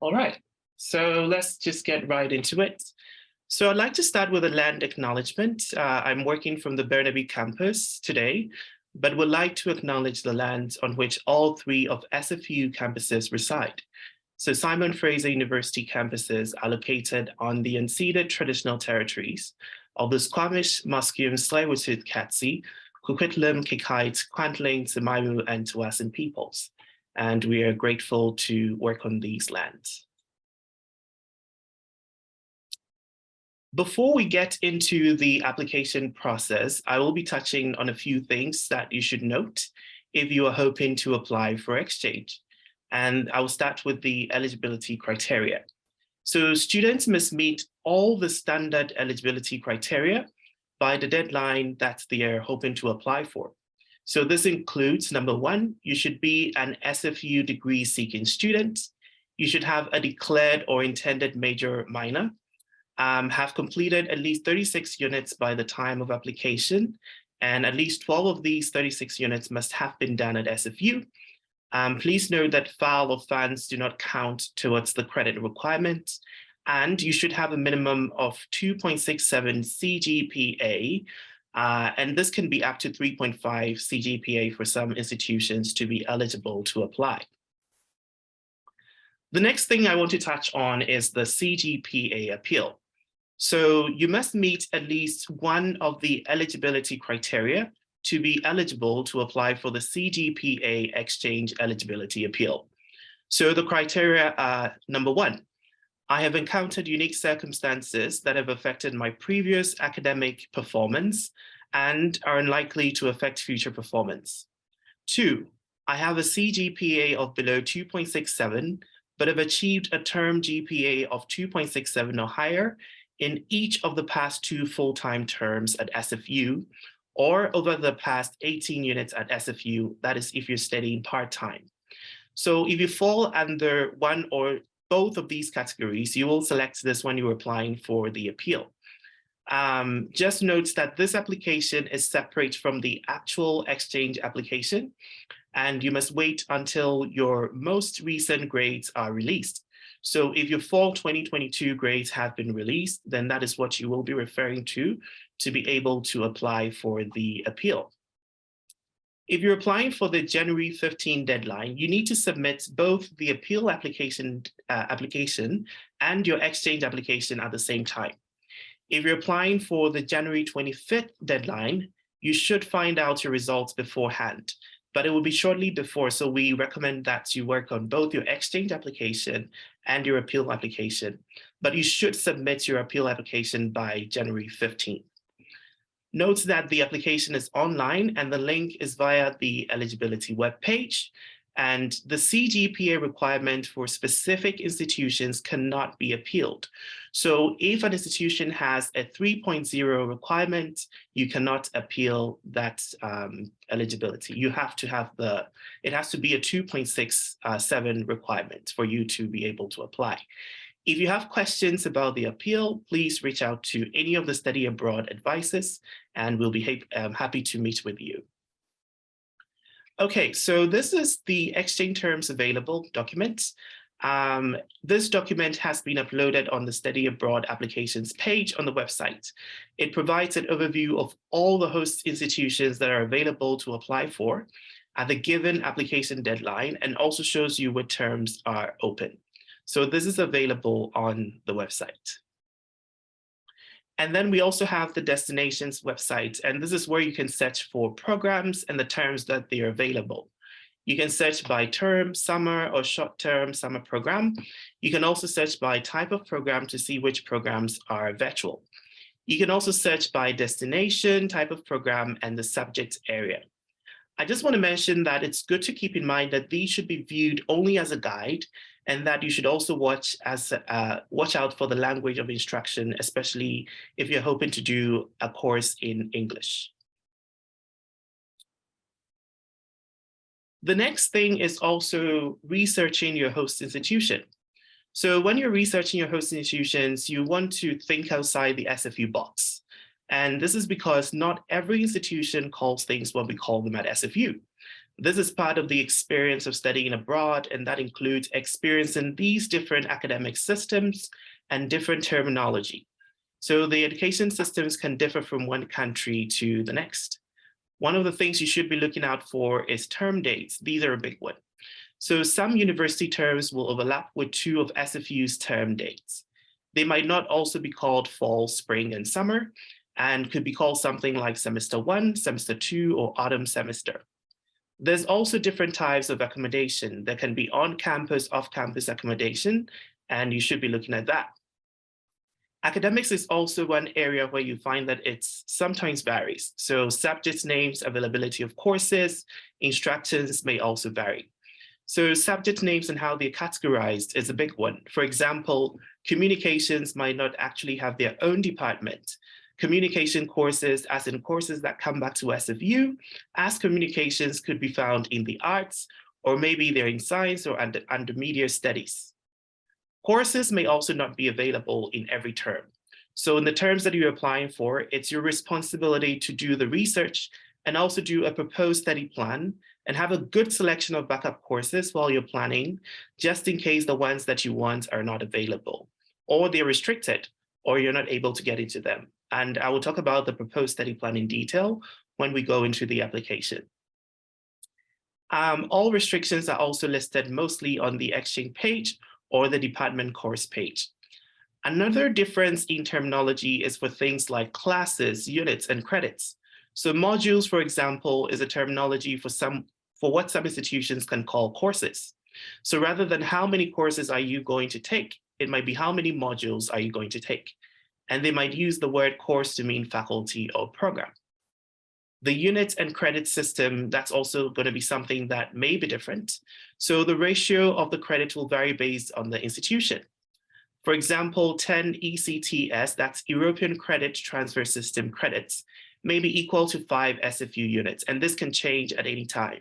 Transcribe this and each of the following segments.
All right, so let's just get right into it. So I'd like to start with a land acknowledgement. I'm working from the Burnaby campus today, but would like to acknowledge the lands on which all three of SFU campuses reside. So Simon Fraser University campuses are located on the unceded traditional territories of the Squamish, Musqueam, Tsleil-Waututh, Katzie, Coquitlam, Kikite, Kwantlen, Tzimaimu, and Tsawwassen peoples. And we are grateful to work on these lands. Before we get into the application process, I will be touching on a few things that you should note if you are hoping to apply for exchange. And I will start with the eligibility criteria. So students must meet all the standard eligibility criteria by the deadline that they are hoping to apply for. So this includes, number one, you should be an SFU degree seeking student. You should have a declared or intended major minor, have completed at least 36 units by the time of application, and at least 12 of these 36 units must have been done at SFU. Please note that FAL or FANS do not count towards the credit requirement, and you should have a minimum of 2.67 CGPA, and this can be up to 3.5 CGPA for some institutions to be eligible to apply. The next thing I want to touch on is the CGPA appeal. So you must meet at least one of the eligibility criteria to be eligible to apply for the CGPA exchange eligibility appeal. So the criteria are, number one, I have encountered unique circumstances that have affected my previous academic performance and are unlikely to affect future performance. Two, I have a CGPA of below 2.67, but have achieved a term GPA of 2.67 or higher in each of the past 2 full-time terms at SFU, or over the past 18 units at SFU, that is if you're studying part-time. So if you fall under one or both of these categories, you will select this when you're applying for the appeal. Just note that this application is separate from the actual exchange application, and you must wait until your most recent grades are released. So if your fall 2022 grades have been released, then that is what you will be referring to be able to apply for the appeal. If you're applying for the January 15 deadline, you need to submit both the appeal application and your exchange application at the same time. If you're applying for the January 25th deadline, you should find out your results beforehand, but it will be shortly before, so we recommend that you work on both your exchange application and your appeal application, but you should submit your appeal application by January 15th. Note that the application is online and the link is via the eligibility webpage, and the CGPA requirement for specific institutions cannot be appealed. So if an institution has a 3.0 requirement, you cannot appeal that eligibility. You have to have it has to be a 2.67 requirement for you to be able to apply. If you have questions about the appeal, please reach out to any of the study abroad advisors, and we'll be happy to meet with you. Okay, so this is the exchange terms available document. This document has been uploaded on the study abroad applications page on the website. It provides an overview of all the host institutions that are available to apply for at the given application deadline, and also shows you what terms are open. So this is available on the website. And then we also have the destinations website, and this is where you can search for programs and the terms that they are available. You can search by term, summer or short-term summer program. You can also search by type of program to see which programs are virtual. You can also search by destination, type of program, and the subject area. I just want to mention that it's good to keep in mind that these should be viewed only as a guide, and that you should also watch out for the language of instruction, especially if you're hoping to do a course in English. The next thing is also researching your host institution. So when you're researching your host institutions, you want to think outside the SFU box. And this is because not every institution calls things what we call them at SFU. This is part of the experience of studying abroad, and that includes experiencing these different academic systems and different terminology. So the education systems can differ from one country to the next. One of the things you should be looking out for is term dates. These are a big one. So some university terms will overlap with two of SFU's term dates. They might not also be called fall, spring, and summer, and could be called something like semester 1, semester 2, or autumn semester. There's also different types of accommodation. There can be on-campus, off-campus accommodation, and you should be looking at that. Academics is also one area where you find that it sometimes varies. So subject names, availability of courses, instructions may also vary. So subject names and how they're categorized is a big one. For example, communications might not actually have their own department. Communication courses, as in courses that come back to SFU, as communications could be found in the arts, or maybe they're in science or under media studies. Courses may also not be available in every term. So in the terms that you're applying for, it's your responsibility to do the research and also do a proposed study plan and have a good selection of backup courses while you're planning, just in case the ones that you want are not available, or they're restricted, or you're not able to get into them. And I will talk about the proposed study plan in detail when we go into the application. All restrictions are also listed mostly on the exchange page or the department course page. Another difference in terminology is for things like classes, units, and credits. So modules, for example, is a terminology for what some institutions can call courses. So rather than how many courses are you going to take, it might be how many modules are you going to take. And they might use the word course to mean faculty or program. The units and credit system, that's also going to be something that may be different. So the ratio of the credit will vary based on the institution. For example, 10 ECTS, that's European Credit Transfer System credits, may be equal to 5 SFU units, and this can change at any time.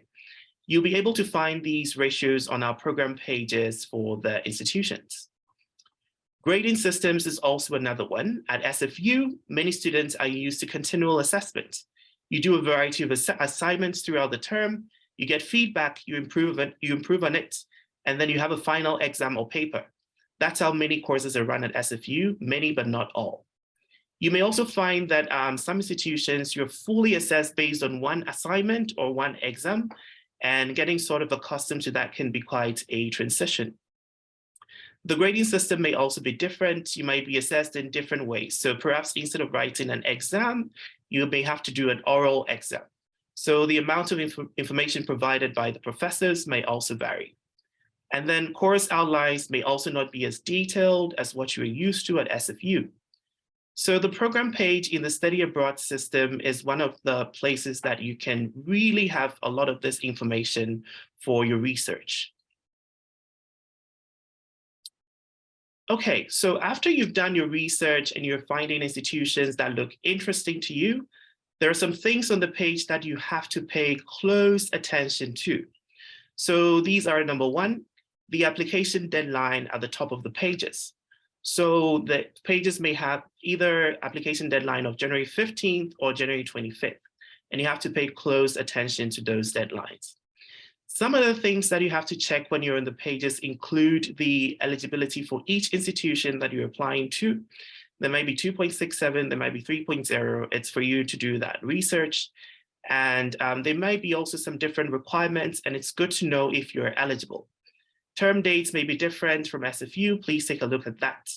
You'll be able to find these ratios on our program pages for the institutions. Grading systems is also another one. At SFU, many students are used to continual assessment. You do a variety of assignments throughout the term, you get feedback, you improve on it, and then you have a final exam or paper. That's how many courses are run at SFU, many but not all. You may also find that some institutions, you're fully assessed based on one assignment or one exam, and getting sort of accustomed to that can be quite a transition. The grading system may also be different. You might be assessed in different ways. So perhaps instead of writing an exam, you may have to do an oral exam. So the amount of information provided by the professors may also vary. And then course outlines may also not be as detailed as what you're used to at SFU. So the program page in the study abroad system is one of the places that you can really have a lot of this information for your research. Okay, so after you've done your research and you're finding institutions that look interesting to you, there are some things on the page that you have to pay close attention to. So these are number one, the application deadline at the top of the pages. So the pages may have either application deadline of January 15th or January 25th, and you have to pay close attention to those deadlines. Some of the things that you have to check when you're on the pages include the eligibility for each institution that you're applying to. There might be 2.67, there might be 3.0. It's for you to do that research. And there might be also some different requirements, and it's good to know if you're eligible. Term dates may be different from SFU. Please take a look at that.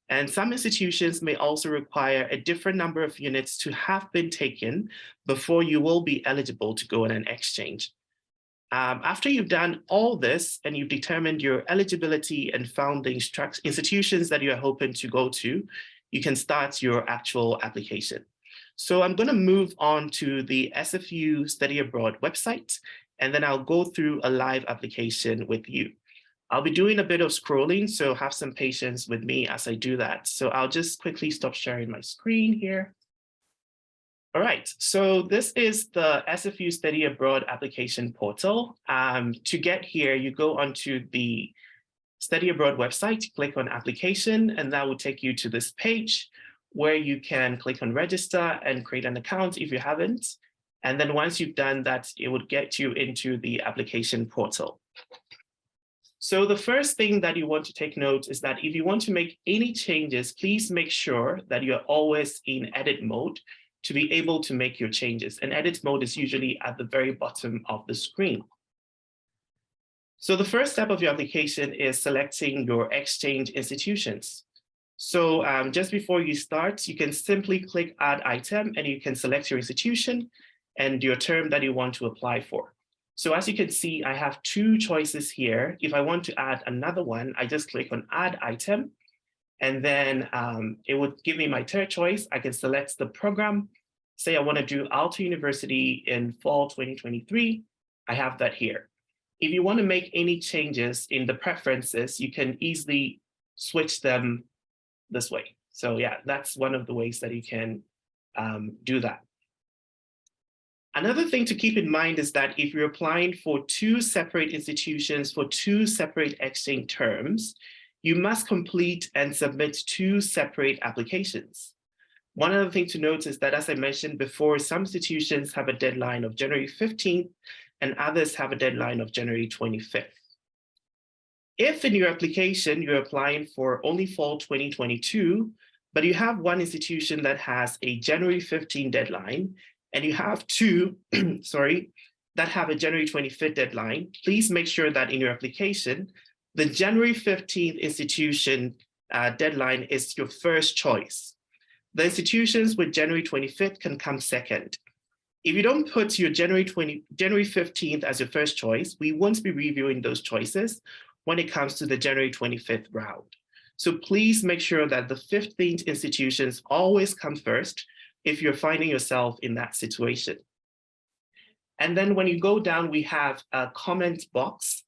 And some institutions may also require a different number of units to have been taken before you will be eligible to go on an exchange. After you've done all this and you've determined your eligibility and found the institutions that you're hoping to go to, you can start your actual application. So I'm going to move on to the SFU Study Abroad website, and then I'll go through a live application with you. I'll be doing a bit of scrolling, so have some patience with me as I do that. So I'll just quickly stop sharing my screen here. All right, so this is the SFU Study Abroad application portal. To get here, you go onto the Study Abroad website, click on application, and that will take you to this page where you can click on register and create an account if you haven't. And then once you've done that, it would get you into the application portal. So the first thing that you want to take note is that if you want to make any changes, please make sure that you're always in edit mode to be able to make your changes. And edit mode is usually at the very bottom of the screen. So the first step of your application is selecting your exchange institutions. So just before you start, you can simply click Add Item and you can select your institution and your term that you want to apply for. So as you can see, I have two choices here. If I want to add another one, I just click on Add Item, and then it would give me my third choice. I can select the program. Say I want to do Aalto University in fall 2023. I have that here. If you want to make any changes in the preferences, you can easily switch them this way. So yeah, that's one of the ways that you can do that. Another thing to keep in mind is that if you're applying for two separate institutions for two separate exchange terms, you must complete and submit two separate applications. One other thing to note is that, as I mentioned before, some institutions have a deadline of January 15th and others have a deadline of January 25th. If in your application you're applying for only fall 2022, but you have one institution that has a January 15 deadline, and you have two, that have a January 25th deadline, please make sure that in your application, the January 15th institution deadline is your first choice. The institutions with January 25th can come second. If you don't put your January 15th as your first choice, we won't be reviewing those choices when it comes to the January 25th round. So please make sure that the 15th institutions always come first if you're finding yourself in that situation. And then when you go down, we have a comment box.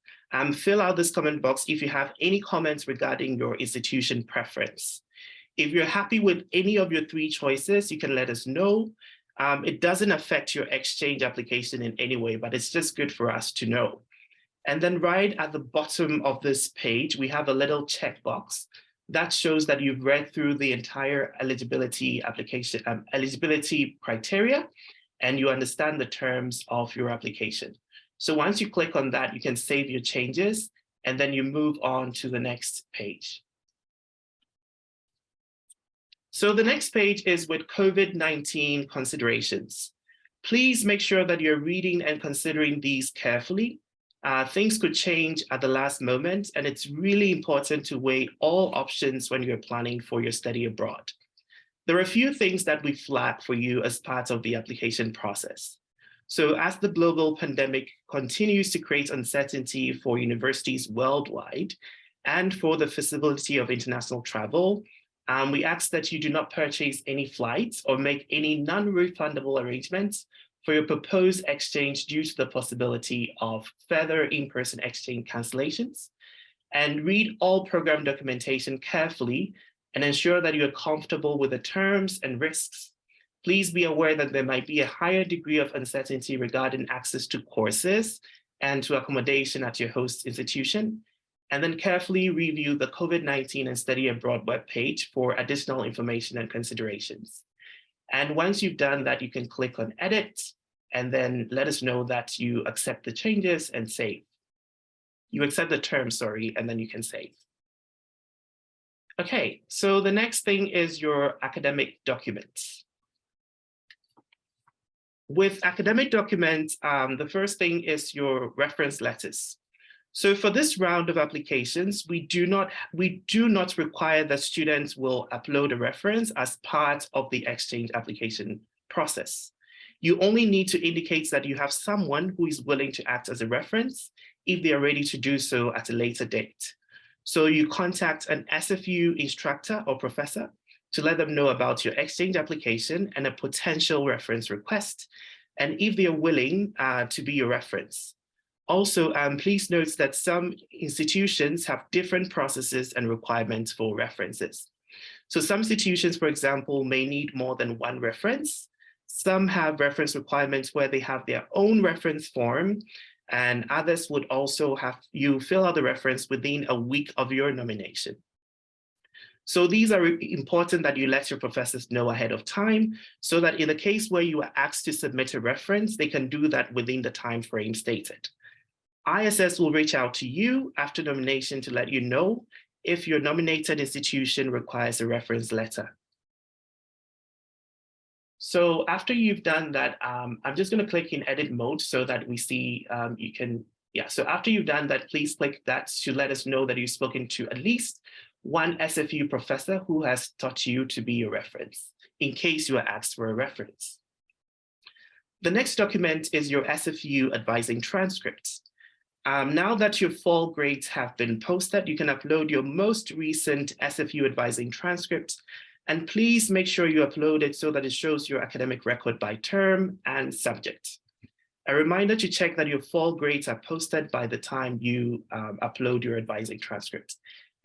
Fill out this comment box if you have any comments regarding your institution preference. If you're happy with any of your three choices, you can let us know. It doesn't affect your exchange application in any way, but it's just good for us to know. And then right at the bottom of this page, we have a little checkbox that shows that you've read through the entire eligibility application, eligibility criteria, and you understand the terms of your application. So once you click on that, you can save your changes, and then you move on to the next page. So the next page is with COVID-19 considerations. Please make sure that you're reading and considering these carefully. Things could change at the last moment, and it's really important to weigh all options when you're planning for your study abroad. There are a few things that we flag for you as part of the application process. So as the global pandemic continues to create uncertainty for universities worldwide and for the feasibility of international travel, we ask that you do not purchase any flights or make any non-refundable arrangements for your proposed exchange due to the possibility of further in-person exchange cancellations. And read all program documentation carefully and ensure that you are comfortable with the terms and risks. Please be aware that there might be a higher degree of uncertainty regarding access to courses and to accommodation at your host institution. And then carefully review the COVID-19 and Study Abroad webpage for additional information and considerations. And once you've done that, you can click on Edit and then let us know that you accept the changes and save. You accept the terms, and then you can save. Okay, so the next thing is your academic documents. With academic documents, the first thing is your reference letters. So for this round of applications, we do not require that students will upload a reference as part of the exchange application process. You only need to indicate that you have someone who is willing to act as a reference if they are ready to do so at a later date. So you contact an SFU instructor or professor to let them know about your exchange application and a potential reference request, and if they are willing to be your reference. Also, please note that some institutions have different processes and requirements for references. So some institutions, for example, may need more than one reference. Some have reference requirements where they have their own reference form, and others would also have you fill out the reference within a week of your nomination. So these are important that you let your professors know ahead of time so that in the case where you are asked to submit a reference, they can do that within the time frame stated. ISS will reach out to you after nomination to let you know if your nominated institution requires a reference letter. So after you've done that, I'm just going to click in edit mode so that we see you can, so after you've done that, please click that to let us know that you've spoken to at least one SFU professor who has taught you to be your reference, in case you are asked for a reference. The next document is your SFU advising transcripts. Now that your fall grades have been posted, you can upload your most recent SFU advising transcript. And please make sure you upload it so that it shows your academic record by term and subject. A reminder to check that your fall grades are posted by the time you upload your advising transcript.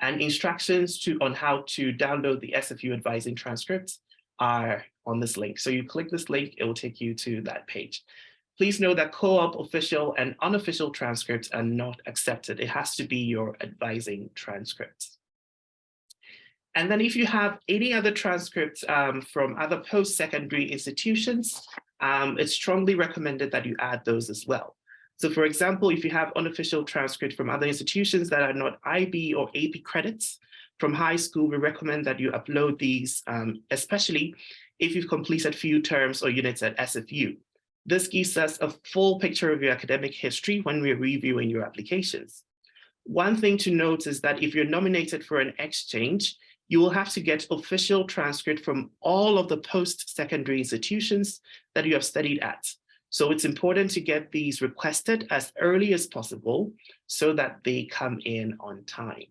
And instructions on how to download the SFU advising transcript are on this link. So you click this link, it will take you to that page. Please know that co-op official and unofficial transcripts are not accepted. It has to be your advising transcript. And then if you have any other transcripts from other post-secondary institutions, it's strongly recommended that you add those as well. So for example, if you have unofficial transcripts from other institutions that are not IB or AP credits from high school, we recommend that you upload these, especially if you've completed few terms or units at SFU. This gives us a full picture of your academic history when we're reviewing your applications. One thing to note is that if you're nominated for an exchange, you will have to get official transcript from all of the post-secondary institutions that you have studied at. So it's important to get these requested as early as possible so that they come in on time.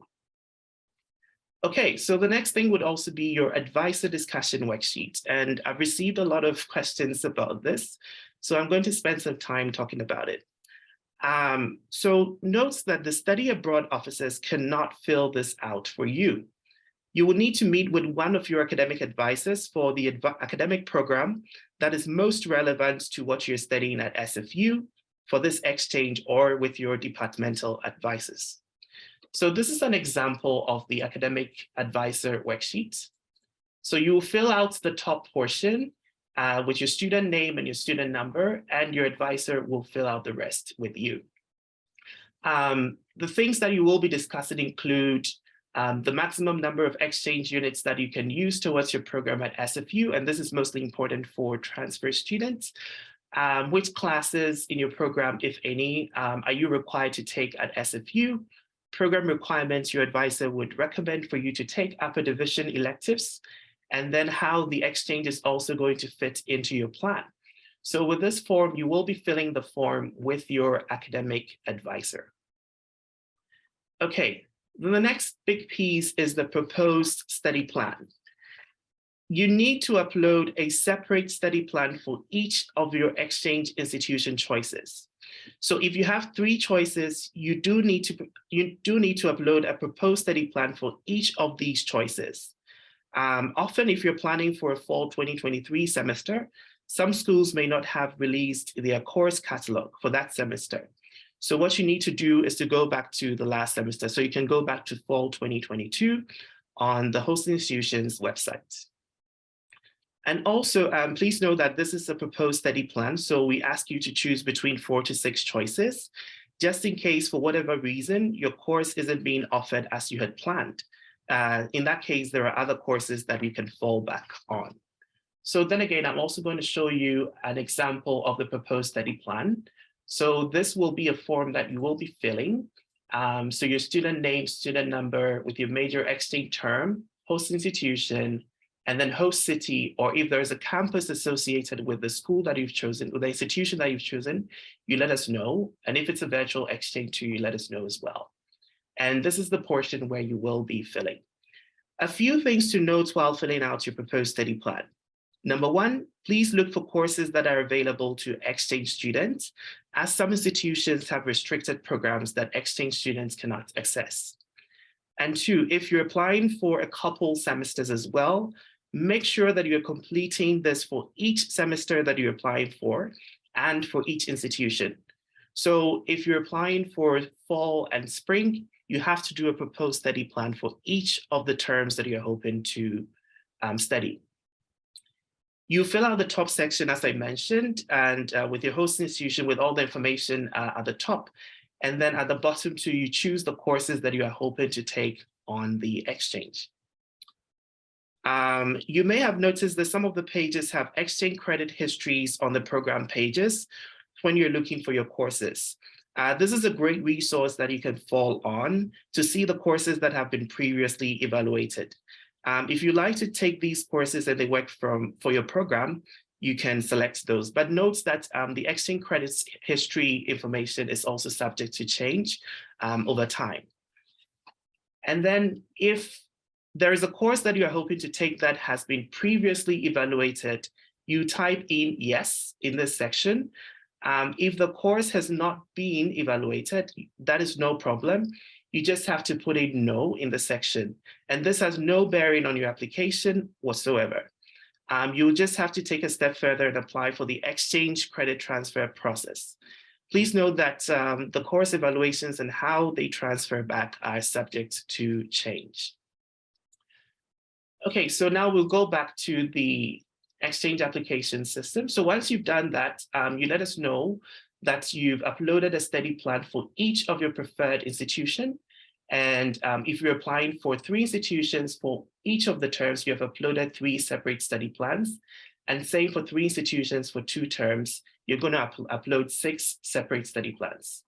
Okay, so the next thing would also be your advisor discussion worksheet. And I've received a lot of questions about this, so I'm going to spend some time talking about it. So note that the study abroad officers cannot fill this out for you. You will need to meet with one of your academic advisors for the academic program that is most relevant to what you're studying at SFU for this exchange or with your departmental advisors. So this is an example of the academic advisor worksheet. So you will fill out the top portion with your student name and your student number, and your advisor will fill out the rest with you. The things that you will be discussing include the maximum number of exchange units that you can use towards your program at SFU, and this is mostly important for transfer students. Which classes in your program, if any, are you required to take at SFU? Program requirements your advisor would recommend for you to take upper division electives, and then how the exchange is also going to fit into your plan. So with this form, you will be filling the form with your academic advisor. Okay. The next big piece is the proposed study plan. You need to upload a separate study plan for each of your exchange institution choices. So if you have 3 choices, you do need to upload a proposed study plan for each of these choices. Often, if you're planning for a fall 2023 semester, some schools may not have released their course catalog for that semester. So what you need to do is to go back to the last semester. So you can go back to fall 2022 on the host institution's website. And also, please know that this is a proposed study plan. So we ask you to choose between 4 to 6 choices, just in case for whatever reason, your course isn't being offered as you had planned. In that case, there are other courses that you can fall back on. So then again, I'm also going to show you an example of the proposed study plan. So this will be a form that you will be filling. So your student name, student number with your major exchange term, host institution, and then host city, or if there's a campus associated with the school that you've chosen, or the institution that you've chosen, you let us know. And if it's a virtual exchange too, you let us know as well. And this is the portion where you will be filling. A few things to note while filling out your proposed study plan. Number 1, please look for courses that are available to exchange students, as some institutions have restricted programs that exchange students cannot access. And 2, if you're applying for a couple semesters as well, make sure that you're completing this for each semester that you're applying for and for each institution. So if you're applying for fall and spring, you have to do a proposed study plan for each of the terms that you're hoping to study. You fill out the top section, as I mentioned, and with your host institution with all the information at the top. And then at the bottom too, you choose the courses that you are hoping to take on the exchange. You may have noticed that some of the pages have exchange credit histories on the program pages when you're looking for your courses. This is a great resource that you can fall on to see the courses that have been previously evaluated. If you like to take these courses and they work for your program, you can select those. But note that the exchange credits history information is also subject to change over time. And then if there is a course that you are hoping to take that has been previously evaluated, you type in yes in this section. If the course has not been evaluated, that is no problem. You just have to put a no in the section. And this has no bearing on your application whatsoever. You'll just have to take a step further and apply for the exchange credit transfer process. Please note that the course evaluations and how they transfer back are subject to change. Okay, so now we'll go back to the exchange application system. So once you've done that, you let us know that you've uploaded a study plan for each of your preferred institution. And if you're applying for 3 institutions for each of the terms, you have uploaded 3 separate study plans. And same for 3 institutions for 2 terms, you're going to upload 6 separate study plans.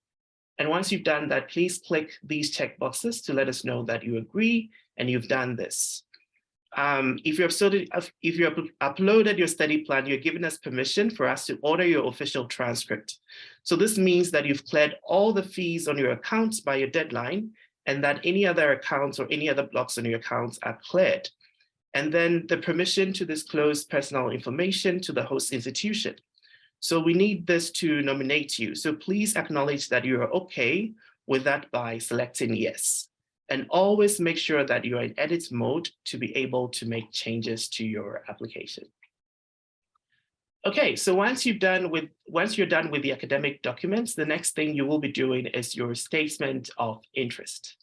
And once you've done that, please click these checkboxes to let us know that you agree and you've done this. If you uploaded your study plan, you're giving us permission for us to order your official transcript. So this means that you've cleared all the fees on your accounts by your deadline, and that any other accounts or any other blocks on your accounts are cleared. And then the permission to disclose personal information to the host institution. So we need this to nominate you. So please acknowledge that you are okay with that by selecting yes. And always make sure that you're in edit mode to be able to make changes to your application. Okay, so once you're done with the academic documents, the next thing you will be doing is your statement of interest.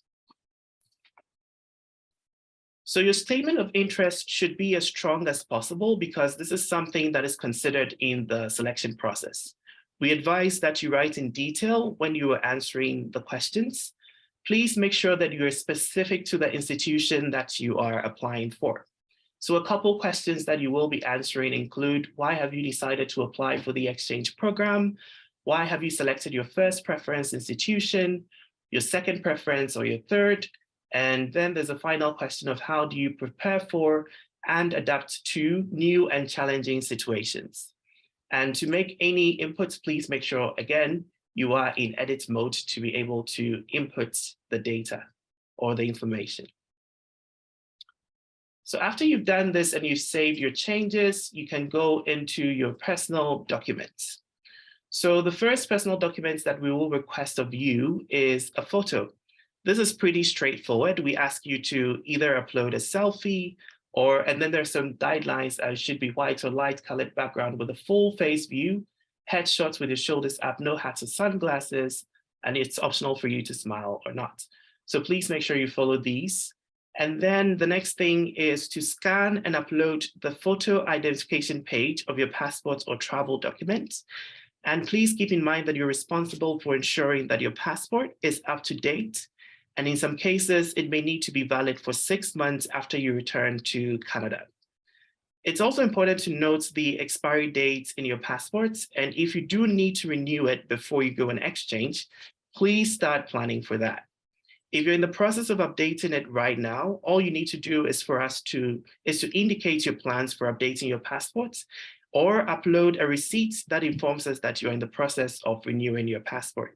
So your statement of interest should be as strong as possible because this is something that is considered in the selection process. We advise that you write in detail when you are answering the questions. Please make sure that you're specific to the institution that you are applying for. So a couple questions that you will be answering include, why have you decided to apply for the exchange program? Why have you selected your first preference institution, your second preference, or your third? And then there's a final question of how do you prepare for and adapt to new and challenging situations? And to make any inputs, please make sure, again, you are in edit mode to be able to input the data or the information. So after you've done this and you've saved your changes, you can go into your personal documents. So the first personal documents that we will request of you is a photo. This is pretty straightforward. We ask you to either upload a selfie and then there's some guidelines. It should be white or light colored background with a full face view, headshots with your shoulders up, no hats or sunglasses, and it's optional for you to smile or not. So please make sure you follow these. And then the next thing is to scan and upload the photo identification page of your passport or travel documents. And please keep in mind that you're responsible for ensuring that your passport is up to date. And in some cases, it may need to be valid for 6 months after you return to Canada. It's also important to note the expiry dates in your passports. And if you do need to renew it before you go on exchange, please start planning for that. If you're in the process of updating it right now, all you need to do is to indicate your plans for updating your passports or upload a receipt that informs us that you're in the process of renewing your passport.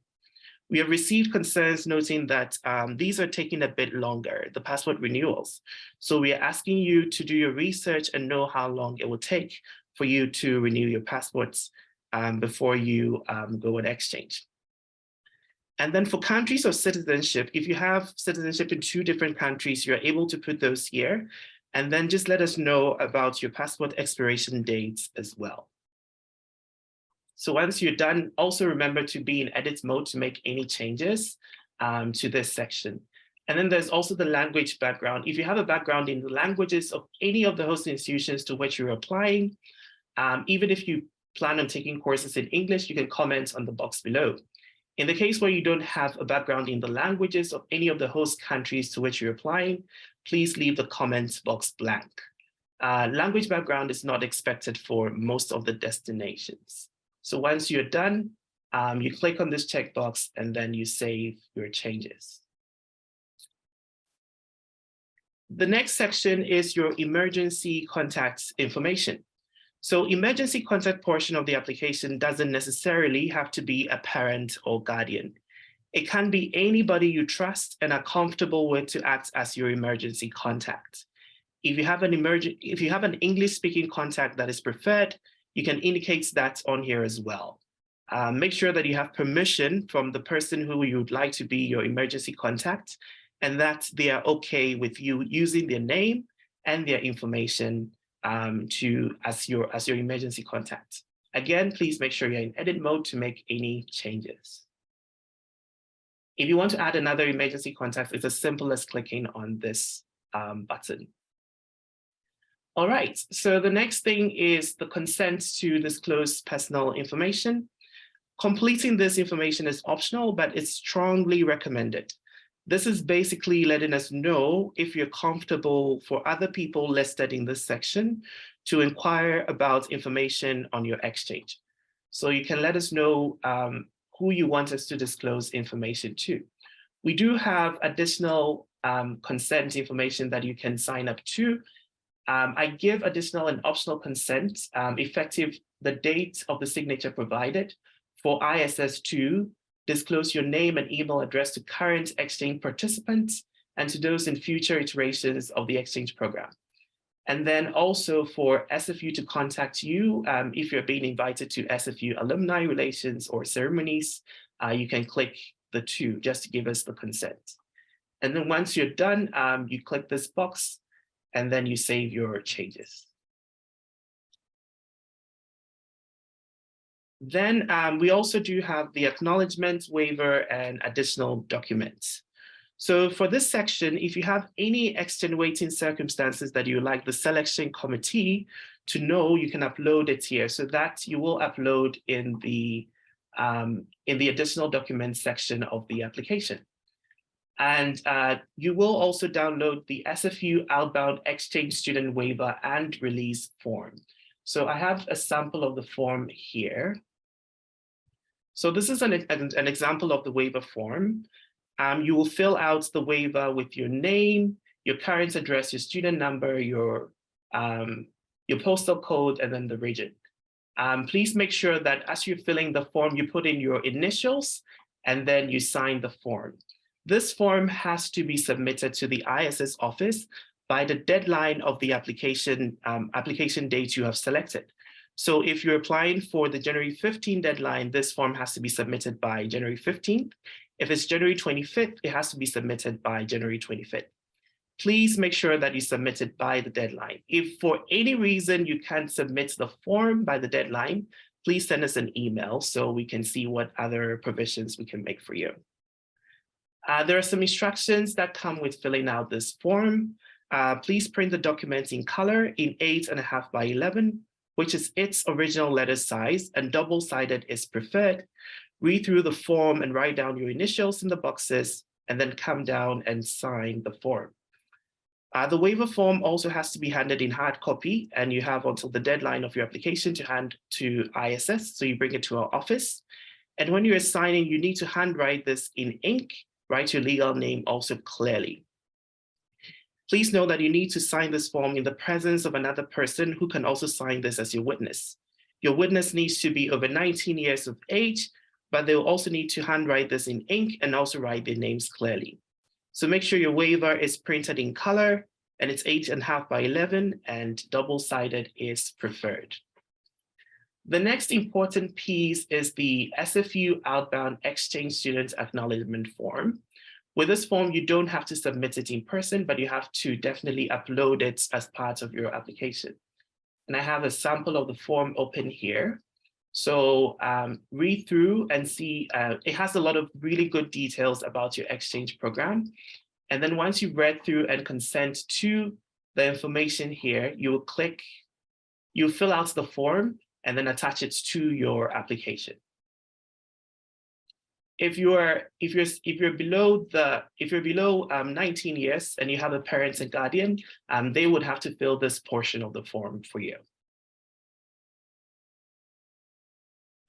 We have received concerns noting that these are taking a bit longer, the passport renewals. So we are asking you to do your research and know how long it will take for you to renew your passports before you go on exchange. And then for countries of citizenship, if you have citizenship in 2 different countries, you're able to put those here. And then just let us know about your passport expiration dates as well. So once you're done, also remember to be in edit mode to make any changes to this section. And then there's also the language background. If you have a background in the languages of any of the host institutions to which you're applying, even if you plan on taking courses in English, you can comment on the box below. In the case where you don't have a background in the languages of any of the host countries to which you're applying, please leave the comment box blank. Language background is not expected for most of the destinations. So once you're done, you click on this checkbox and then you save your changes. The next section is your emergency contact information. So emergency contact portion of the application doesn't necessarily have to be a parent or guardian. It can be anybody you trust and are comfortable with to act as your emergency contact. If you have an English-speaking contact that is preferred, you can indicate that on here as well. Make sure that you have permission from the person who you would like to be your emergency contact, and that they are okay with you using their name and their information as your emergency contact. Again, please make sure you're in edit mode to make any changes. If you want to add another emergency contact, it's as simple as clicking on this button. All right, so the next thing is the consent to disclose personal information. Completing this information is optional, but it's strongly recommended. This is basically letting us know if you're comfortable for other people listed in this section to inquire about information on your exchange. So you can let us know who you want us to disclose information to. We do have additional consent information that you can sign up to. I give additional and optional consent effective the date of the signature provided for ISS to disclose your name and email address to current exchange participants and to those in future iterations of the exchange program. And then also for SFU to contact you if you're being invited to SFU alumni relations or ceremonies, you can click the 2 just to give us the consent. And then once you're done, you click this box and then you save your changes. Then we also do have the acknowledgement, waiver, and additional documents. So for this section, if you have any extenuating circumstances that you like the selection committee to know, you can upload it here. So that you will upload in the additional documents section of the application. And you will also download the SFU Outbound Exchange Student Waiver and Release form. So I have a sample of the form here. So this is an example of the waiver form. You will fill out the waiver with your name, your current address, your student number, your postal code, and then the region. Please make sure that as you're filling the form, you put in your initials and then you sign the form. This form has to be submitted to the ISS office by the deadline of the application date you have selected. So if you're applying for the January 15 deadline, this form has to be submitted by January 15th. If it's January 25th, it has to be submitted by January 25th. Please make sure that you submit it by the deadline. If for any reason you can't submit the form by the deadline, please send us an email so we can see what other provisions we can make for you. There are some instructions that come with filling out this form. Please print the document in color in 8.5 by 11, which is its original letter size, and double-sided is preferred. Read through the form and write down your initials in the boxes, and then come down and sign the form. The waiver form also has to be handed in hard copy, and you have until the deadline of your application to hand to ISS, so you bring it to our office. And when you're signing, you need to handwrite this in ink, write your legal name also clearly. Please know that you need to sign this form in the presence of another person who can also sign this as your witness. Your witness needs to be over 19 years of age, but they will also need to handwrite this in ink and also write their names clearly. So make sure your waiver is printed in color and it's 8.5 by 11 and double-sided is preferred. The next important piece is the SFU Outbound Exchange Student Acknowledgement Form. With this form, you don't have to submit it in person, but you have to definitely upload it as part of your application. And I have a sample of the form open here. So read through and see, it has a lot of really good details about your exchange program. And then once you've read through and consent to the information here, you will fill out the form and then attach it to your application. If you're below 19 years and you have a parent and guardian, they would have to fill this portion of the form for you.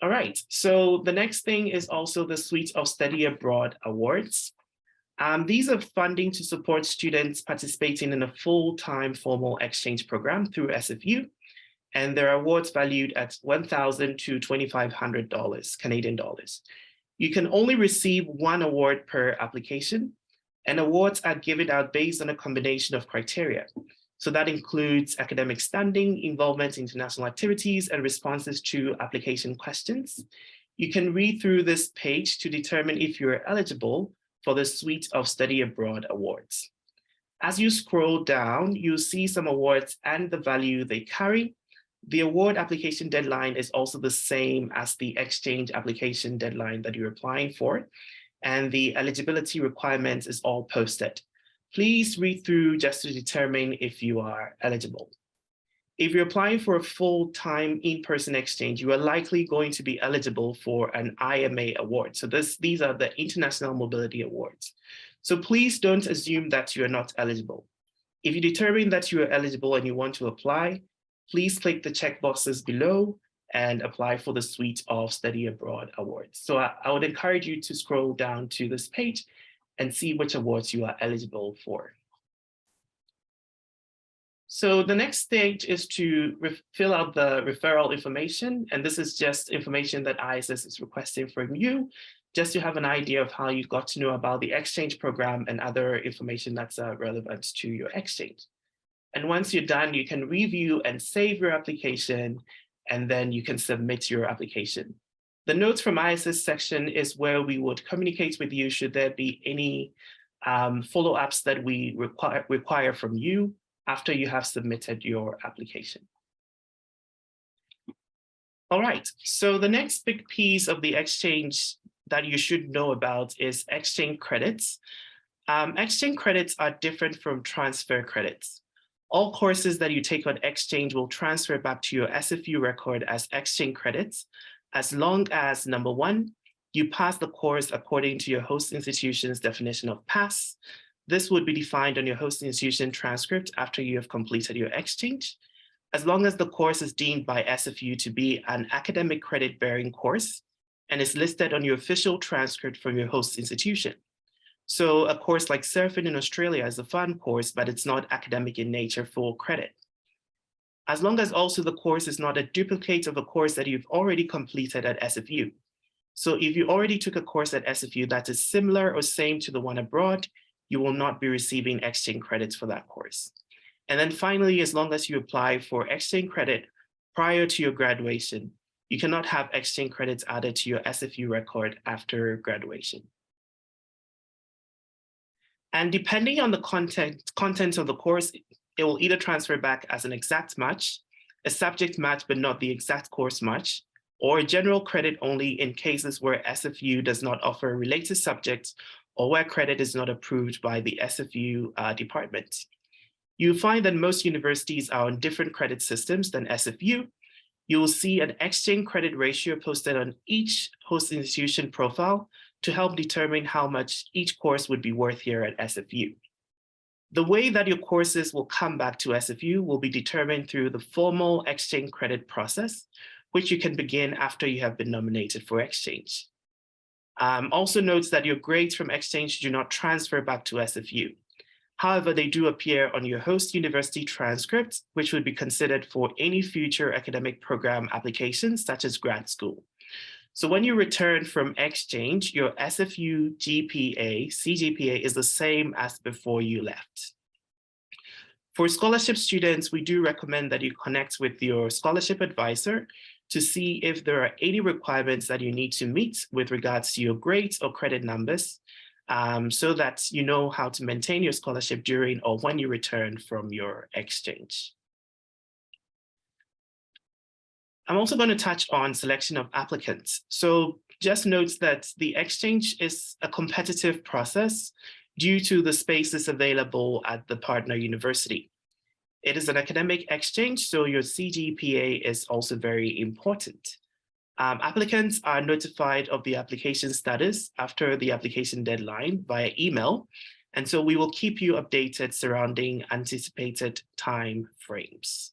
All right, so the next thing is also the Suite of Study Abroad Awards. These are funding to support students participating in a full-time formal exchange program through SFU, and there are awards valued at $1,000 to $2,500 Canadian dollars. You can only receive one award per application, and awards are given out based on a combination of criteria. So that includes academic standing, involvement in international activities, and responses to application questions. You can read through this page to determine if you're eligible for the Suite of Study Abroad Awards. As you scroll down, you'll see some awards and the value they carry. The award application deadline is also the same as the exchange application deadline that you're applying for, and the eligibility requirements is all posted. Please read through just to determine if you are eligible. If you're applying for a full-time in-person exchange, you are likely going to be eligible for an IMA award. So these are the International Mobility Awards. So please don't assume that you're not eligible. If you determine that you are eligible and you want to apply, please click the checkboxes below and apply for the Suite of Study Abroad Awards. So I would encourage you to scroll down to this page and see which awards you are eligible for. So the next stage is to fill out the referral information. And this is just information that ISS is requesting from you, just to have an idea of how you got to know about the exchange program and other information that's relevant to your exchange. And once you're done, you can review and save your application, and then you can submit your application. The notes from ISS section is where we would communicate with you should there be any follow-ups that we require from you after you have submitted your application. All right, so the next big piece of the exchange that you should know about is exchange credits. Exchange credits are different from transfer credits. All courses that you take on exchange will transfer back to your SFU record as exchange credits, as long as, number one, you pass the course according to your host institution's definition of pass. This would be defined on your host institution transcript after you have completed your exchange, as long as the course is deemed by SFU to be an academic credit-bearing course and is listed on your official transcript from your host institution. So a course like surfing in Australia is a fun course, but it's not academic in nature for credit. As long as also the course is not a duplicate of a course that you've already completed at SFU. So if you already took a course at SFU that is similar or same to the one abroad, you will not be receiving exchange credits for that course. And then finally, as long as you apply for exchange credit prior to your graduation, you cannot have exchange credits added to your SFU record after graduation. And depending on the content of the course, it will either transfer back as an exact match, a subject match but not the exact course match, or a general credit only in cases where SFU does not offer related subjects or where credit is not approved by the SFU department. You'll find that most universities are on different credit systems than SFU. You will see an exchange credit ratio posted on each host institution profile to help determine how much each course would be worth here at SFU. The way that your courses will come back to SFU will be determined through the formal exchange credit process, which you can begin after you have been nominated for exchange. Also notes that your grades from exchange do not transfer back to SFU. However, they do appear on your host university transcript, which would be considered for any future academic program applications, such as grad school. So when you return from exchange, your SFU GPA, CGPA is the same as before you left. For scholarship students, we do recommend that you connect with your scholarship advisor to see if there are any requirements that you need to meet with regards to your grades or credit numbers, so that you know how to maintain your scholarship during or when you return from your exchange. I'm also going to touch on selection of applicants. So just note that the exchange is a competitive process. due to the spaces available at the partner university. It is an academic exchange, so your CGPA is also very important. Applicants are notified of the application status after the application deadline via email, and so we will keep you updated surrounding anticipated time frames.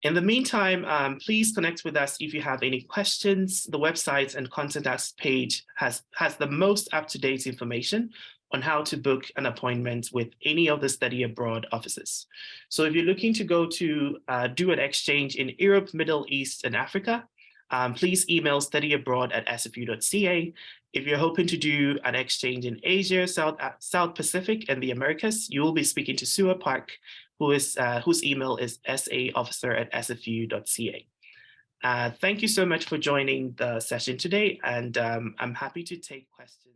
In the meantime, please connect with us if you have any questions. The website and contact us page has the most up-to-date information on how to book an appointment with any of the study abroad offices. So if you're looking to go to do an exchange in Europe, Middle East, and Africa, please email studyabroad@sfu.ca. If you're hoping to do an exchange in Asia, South Pacific, and the Americas, you will be speaking to Sua Park, whose email is saofficer@sfu.ca. Thank you so much for joining the session today, and I'm happy to take questions.